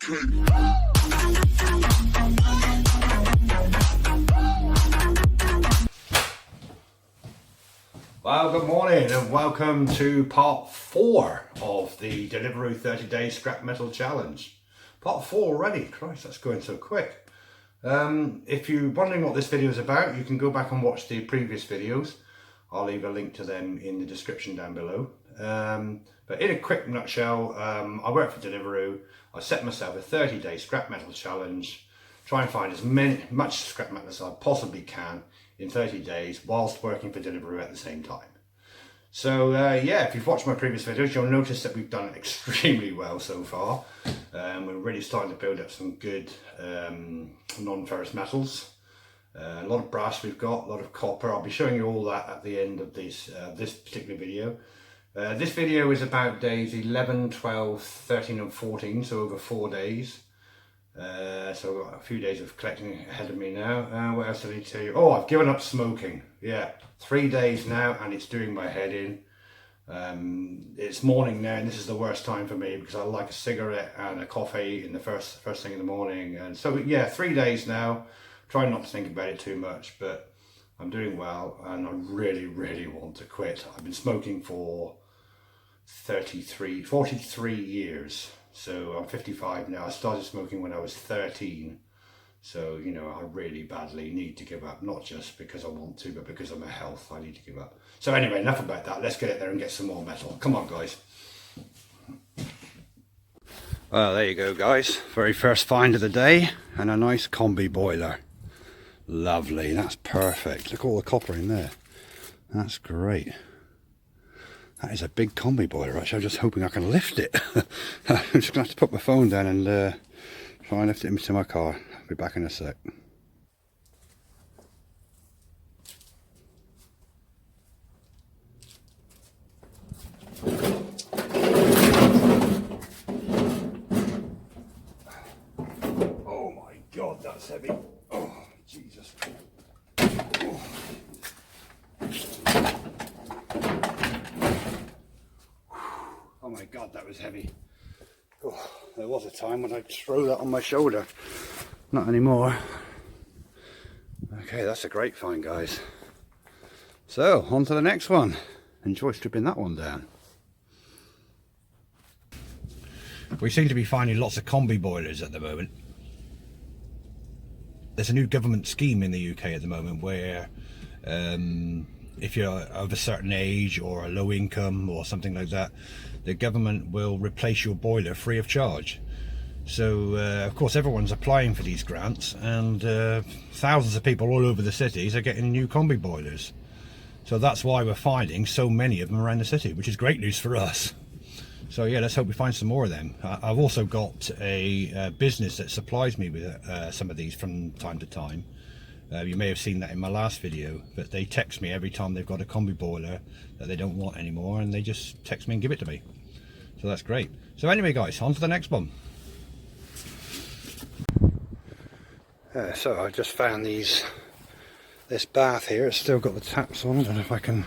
Well, good morning and welcome to part 4 of the Deliveroo 30-day scrap metal challenge. Part 4 already, Christ, that's going so quick. If you're wondering what this video is about, you can go back and watch the previous videos. I'll leave a link to them in the description down below. But in a quick nutshell, I work for Deliveroo. I set myself a 30-day scrap metal challenge, try and find as much scrap metal as I possibly can in 30 days whilst working for Deliveroo at the same time. So yeah, if you've watched my previous videos, you'll notice that we've done extremely well so far. We're really starting to build up some good non-ferrous metals. A lot of brass we've got, a lot of copper. I'll be showing you all that at the end of this particular video. This video is about days 11, 12, 13 and 14, so over 4 days. So I've got a few days of collecting ahead of me now. What else did I tell you? Oh, I've given up smoking. Yeah, 3 days now and it's doing my head in. It's morning now and this is the worst time for me because I like a cigarette and a coffee in the first thing in the morning. And so yeah, 3 days now. Trying not to think about it too much, but I'm doing well and I really want to quit. I've been smoking for 43 years. So I'm 55 now. I started smoking when I was 13. So, you know, I really badly need to give up, not just because I want to, but because of my health, I need to give up. So anyway, enough about that. Let's get it there and get some more metal. Come on, guys. Well, there you go, guys. Very first find of the day and a nice combi boiler. Lovely, that's perfect. Look at all the copper in there. That's great. That is a big combi boiler, actually. I'm just hoping I can lift it. I'm just going to have to put my phone down and try and lift it into my car. I'll be back in a sec. Oh my God, that's heavy. Oh, Jesus. Oh. Oh my God, that was heavy. Oh, there was a time when I'd throw that on my shoulder. Not anymore. Okay, that's a great find, guys. So, on to the next one. Enjoy stripping that one down. We seem to be finding lots of combi boilers at the moment. There's a new government scheme in the UK at the moment where if you're of a certain age or a low income or something like that, the government will replace your boiler free of charge. So of course everyone's applying for these grants and thousands of people all over the cities are getting new combi boilers. So that's why we're finding so many of them around the city, which is great news for us. So yeah, let's hope we find some more of them. I've also got a business that supplies me with some of these from time to time. You may have seen that in my last video, but they text me every time they've got a combi boiler that they don't want anymore, and they just text me and give it to me. So that's great. So anyway, guys, on to the next one. So I just found this bath here. It's still got the taps on. I don't know if I can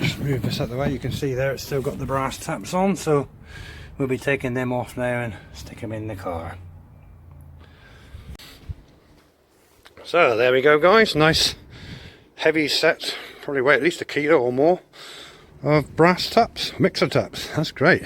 just move this out of the way. You can see there it's still got the brass taps on, so we'll be taking them off now and stick them in the car. So there we go, guys. Nice heavy set, probably weigh at least a kilo or more of brass taps, mixer taps. That's great.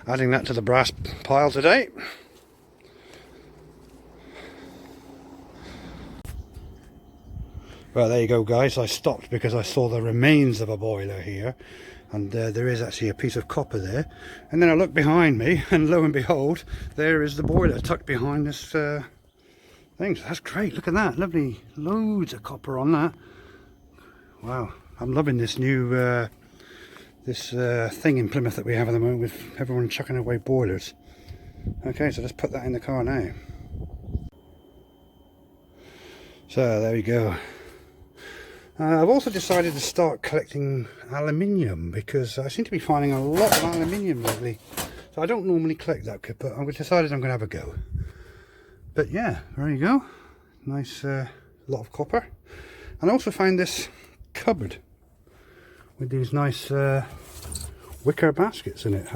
Adding that to the brass pile today. Well, there you go, guys. I stopped because I saw the remains of a boiler here, and there is actually a piece of copper there. And then I looked behind me and lo and behold, there is the boiler tucked behind this thing. So that's great. Look at that, lovely, loads of copper on that. Wow, I'm loving this new thing in Plymouth that we have at the moment with everyone chucking away boilers. Okay, so let's put that in the car now. So there we go. I've also decided to start collecting aluminium because I seem to be finding a lot of aluminium lately. So I don't normally collect that, but I've decided I'm going to have a go. But yeah, there you go. Nice lot of copper. And I also found this cupboard with these nice wicker baskets in it.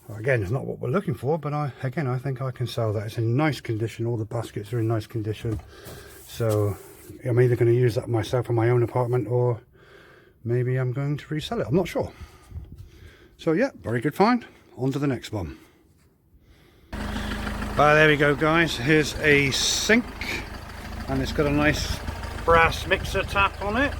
Again, it's not what we're looking for, but I think I can sell that. It's in nice condition. All the baskets are in nice condition. So I'm either going to use that myself in my own apartment, or maybe I'm going to resell it. I'm not sure. So yeah, very good find. On to the next one. There we go, guys. Here's a sink, and it's got a nice brass mixer tap on it.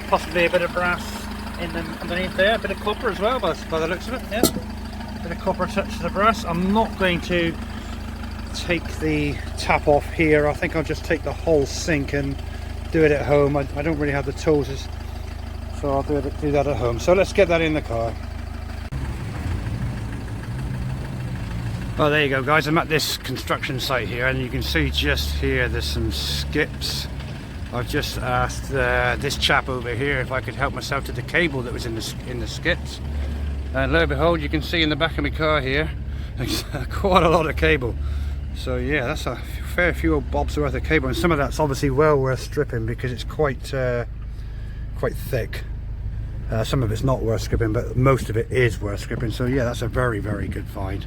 Possibly a bit of brass in the, underneath there, a bit of copper as well by the looks of it. Yeah, a bit of copper touch to the brass. I'm not going to take the tap off here. I think I'll just take the whole sink and do it at home. I don't really have the tools, so I'll do that at home. So let's get that in the car. Well, there you go, guys. I'm at this construction site here, and you can see just here there's some skips. I've just asked this chap over here if I could help myself to the cable that was in the skips, and lo and behold, you can see in the back of my car here there's quite a lot of cable. So yeah, that's a fair few old bobs worth of cable, and some of that's obviously well worth stripping because it's quite thick. Some of it's not worth stripping, but most of it is worth stripping. So yeah, that's a very, very good find.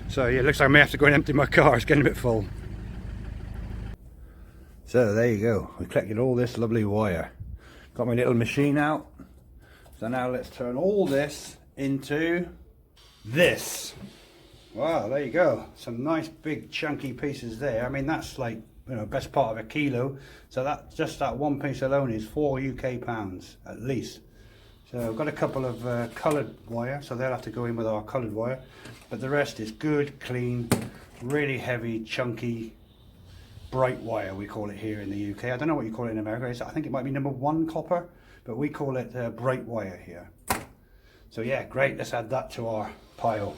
So yeah, it looks like I may have to go and empty my car. It's getting a bit full. So there you go, we collected all this lovely wire. Got my little machine out. So now let's turn all this into this. Wow, there you go. Some nice big chunky pieces there. I mean, that's like, you know, best part of a kilo. So that, just that one piece alone is 4 UK pounds at least. So I've got a couple of coloured wire, so they'll have to go in with our coloured wire. But the rest is good, clean, really heavy, chunky, bright wire, we call it here in the UK. I don't know what you call it in America. I think it might be #1 copper, but we call it bright wire here. So yeah, great. Let's add that to our pile.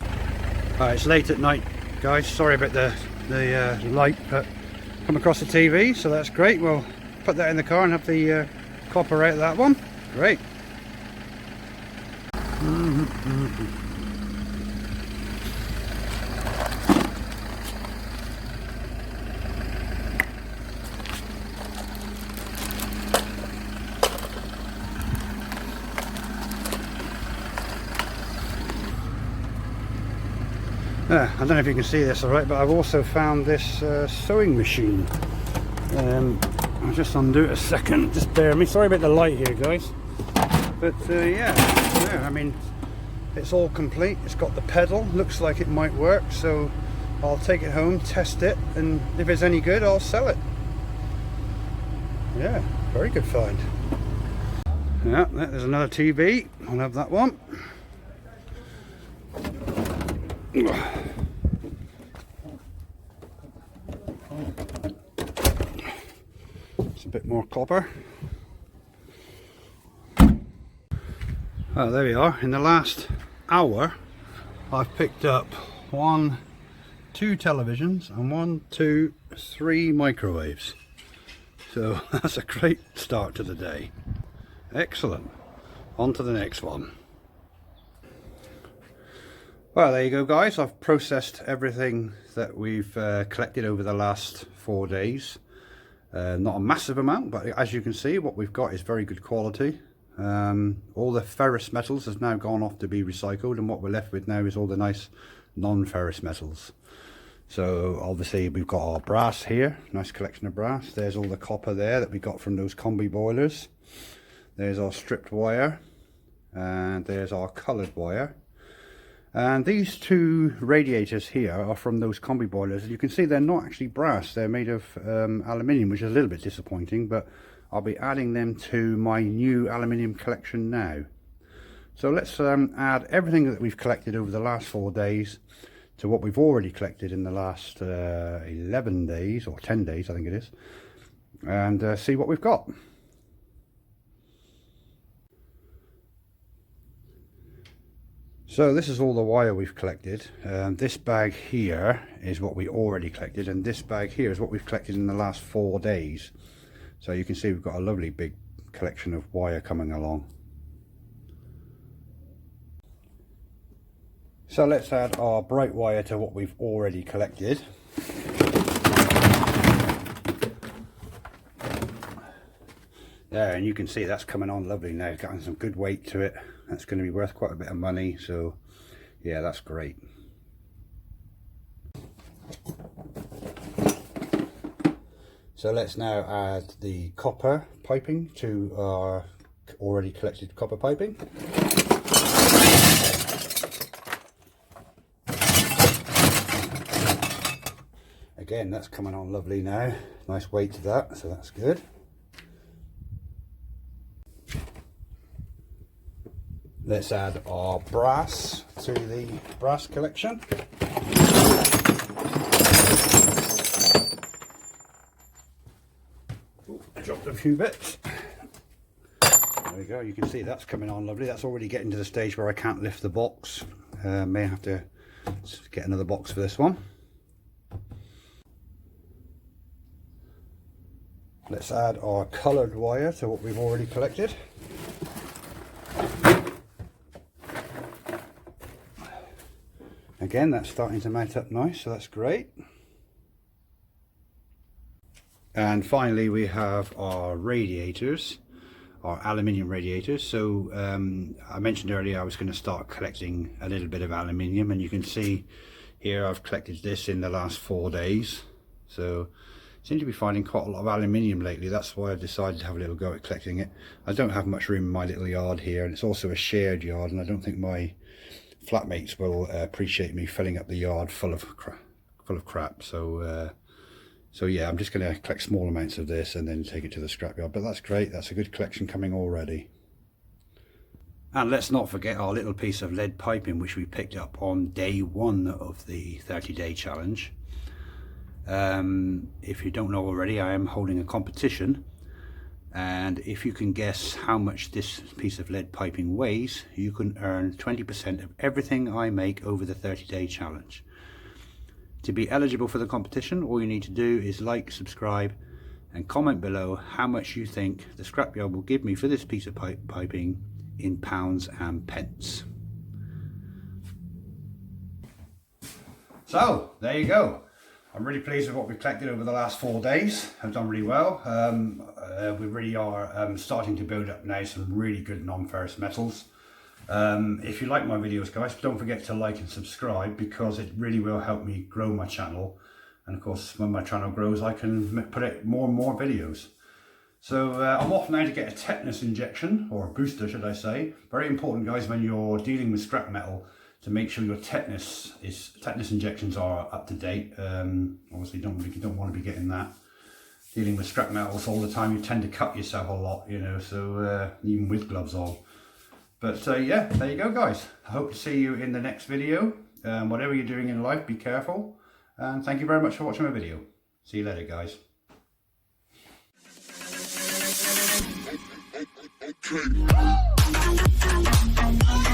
Alright, it's late at night, guys. Sorry about the light come across the TV, so that's great. We'll put that in the car and have the copper out of that one. Great. I don't know if you can see this alright, but I've also found this sewing machine. I'll just undo it a second, just bear with me. Sorry about the light here, guys. But yeah, I mean, it's all complete. It's got the pedal, looks like it might work, so I'll take it home, test it, and if it's any good, I'll sell it. Yeah, very good find. Yeah, there's another TV. I'll have that one. It's a bit more copper. Oh, there we are. In the last hour, I've picked up 1, 2 televisions and 1, 2, 3 microwaves. So that's a great start to the day. Excellent. On to the next one. Well, there you go, guys. I've processed everything that we've collected over the last 4 days. Not a massive amount, but as you can see, what we've got is very good quality. All the ferrous metals has now gone off to be recycled, and what we're left with now is all the nice non-ferrous metals. So obviously we've got our brass here, nice collection of brass. There's all the copper there that we got from those combi boilers. There's our stripped wire, and there's our coloured wire. And these 2 radiators here are from those combi boilers. You can see they're not actually brass, they're made of aluminium, which is a little bit disappointing, but I'll be adding them to my new aluminium collection now. So let's add everything that we've collected over the last 4 days to what we've already collected in the last 11 days, or 10 days I think it is, and see what we've got. So this is all the wire we've collected. This bag here is what we already collected, and this bag here is what we've collected in the last 4 days. So you can see we've got a lovely big collection of wire coming along. So let's add our bright wire to what we've already collected. There, and you can see that's coming on lovely now. It's got some good weight to it. That's going to be worth quite a bit of money. So yeah, that's great. So let's now add the copper piping to our already collected copper piping. Again, that's coming on lovely now. Nice weight to that, so that's good. Let's add our brass to the brass collection. Ooh, I dropped a few bits. There we go, you can see that's coming on lovely. That's already getting to the stage where I can't lift the box. May have to get another box for this one. Let's add our coloured wire to what we've already collected. Again, that's starting to mount up nice, so that's great. And finally we have our radiators, our aluminium radiators. So I mentioned earlier I was going to start collecting a little bit of aluminium, and you can see here I've collected this in the last 4 days. So I seem to be finding quite a lot of aluminium lately. That's why I decided to have a little go at collecting it. I don't have much room in my little yard here, and it's also a shared yard, and I don't think my flatmates will appreciate me filling up the yard full of crap. So yeah, I'm just going to collect small amounts of this and then take it to the scrapyard. But that's great. That's a good collection coming already. And let's not forget our little piece of lead piping, which we picked up on day 1 of the 30-day challenge. If you don't know already, I am holding a competition, and if you can guess how much this piece of lead piping weighs, you can earn 20% of everything I make over the 30-day challenge. To be eligible for the competition, all you need to do is like, subscribe and comment below how much you think the scrapyard will give me for this piece of piping in pounds and pence. So there you go. I'm really pleased with what we've collected over the last 4 days. I've done really well. We really are starting to build up now some really good non-ferrous metals. If you like my videos, guys, don't forget to like and subscribe, because it really will help me grow my channel. And of course, when my channel grows, I can put out more and more videos. So I'm off now to get a tetanus injection, or a booster should I say. Very important, guys, when you're dealing with scrap metal, to make sure your tetanus injections are up to date. Obviously you don't want to be getting that. Dealing with scrap metals all the time, you tend to cut yourself a lot, you know, so even with gloves on. But yeah, there you go, guys. I hope to see you in the next video. Whatever you're doing in life, be careful. And thank you very much for watching my video. See you later, guys. Okay.